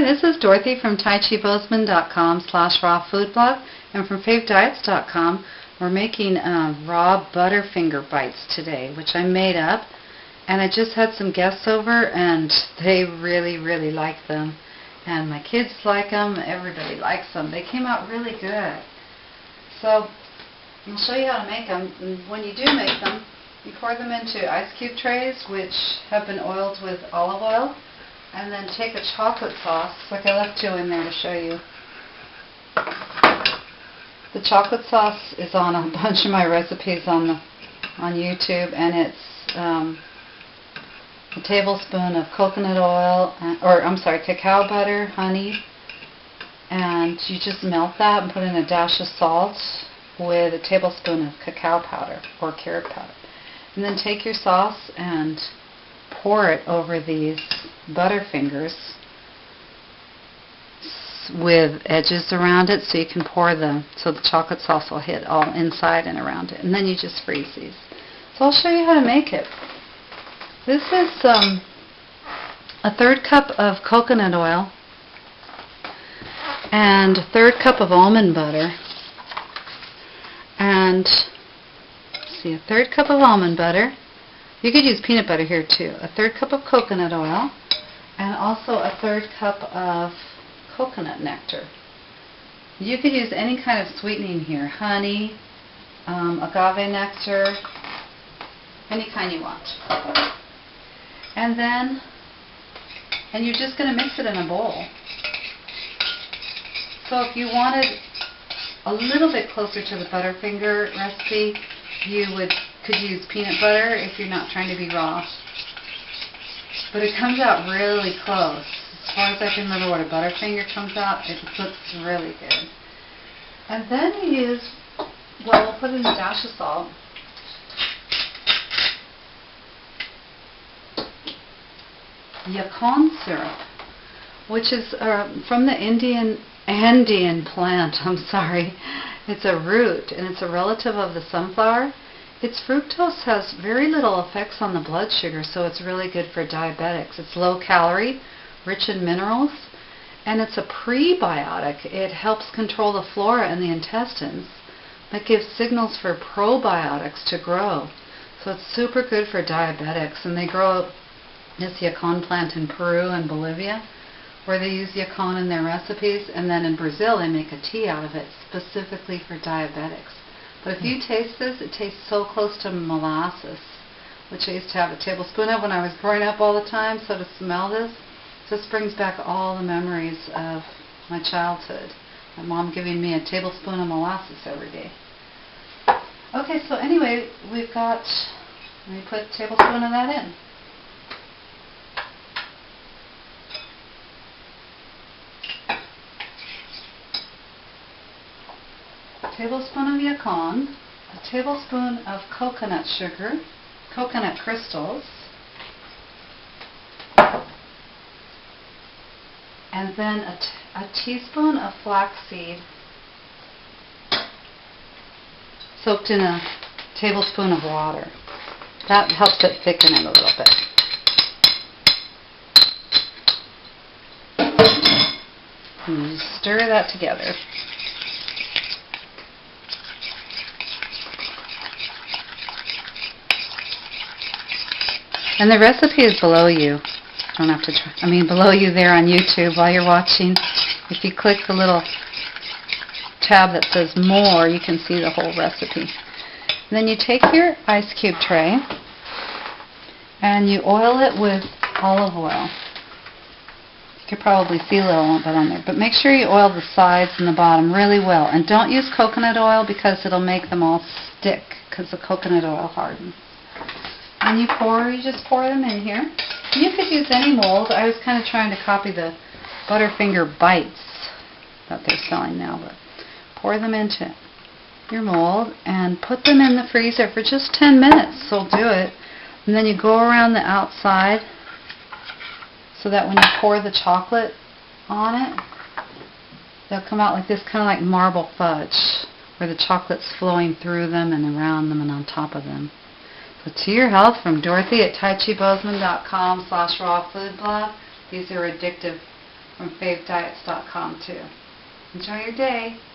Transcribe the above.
Hi, this is Dorothy from TaiChiBozeman.com/rawfoodblog and from favediets.com. We're making raw Butterfinger Bites today, which I made up, and I just had some guests over and they really like them, and my kids like them, everybody likes them. They came out really good. So I'll show you how to make them. And when you do make them, you pour them into ice cube trays which have been oiled with olive oil. And then take a chocolate sauce, like I left two in there to show you. The chocolate sauce is on a bunch of my recipes on YouTube, and it's a tablespoon of coconut oil, cacao butter, honey, and you just melt that and put in a dash of salt with a tablespoon of cacao powder or carob powder. And then take your sauce and pour it over these Butterfingers with edges around it, so you can pour so the chocolate sauce will hit all inside and around it, and then you just freeze these. So I'll show you how to make it. This is a third cup of coconut oil and a third cup of almond butter, and a third cup of almond butter. You could use peanut butter here too. A third cup of coconut oil, and also a third cup of coconut nectar. You could use any kind of sweetening here, honey, agave nectar, any kind you want. And you're just going to mix it in a bowl. So if you wanted a little bit closer to the Butterfinger recipe, you could use peanut butter if you're not trying to be raw. But it comes out really close. As far as I can remember what a Butterfinger comes out, it looks really good. And then you use, we'll put in a dash of salt. Yacon syrup, which is from the Andean plant, It's a root, and it's a relative of the sunflower. Its fructose has very little effects on the blood sugar, so it's really good for diabetics. It's low calorie, rich in minerals, and it's a prebiotic. It helps control the flora in the intestines. That gives signals for probiotics to grow. So it's super good for diabetics, and they grow this Yacon plant in Peru and Bolivia, where they use Yacon in their recipes, and then in Brazil they make a tea out of it specifically for diabetics. But if you taste this, it tastes so close to molasses, which I used to have a tablespoon of when I was growing up all the time. So to smell this brings back all the memories of my childhood. My mom giving me a tablespoon of molasses every day. Okay, so anyway, let me put a tablespoon of that in. A tablespoon of Yacon, a tablespoon of coconut sugar, coconut crystals, and then a teaspoon of flaxseed soaked in a tablespoon of water. That helps it thicken it a little bit. And you stir that together. And the recipe is below you. Don't have to try. Below you there on YouTube while you're watching. If you click the little tab that says more, you can see the whole recipe. And then you take your ice cube tray and you oil it with olive oil. You could probably see a little bit on there, but make sure you oil the sides and the bottom really well. And don't use coconut oil because it'll make them all stick, because the coconut oil hardens. And you just pour them in here. You could use any mold. I was kind of trying to copy the Butterfinger Bites that they're selling now, but pour them into your mold and put them in the freezer for just 10 minutes. So do it. And then you go around the outside so that when you pour the chocolate on it, they'll come out like this, kind of like marble fudge, where the chocolate's flowing through them and around them and on top of them. So to your health from Dorothy at TaiChiBozeman.com/rawfoodblog. These are addictive from favediets.com too. Enjoy your day.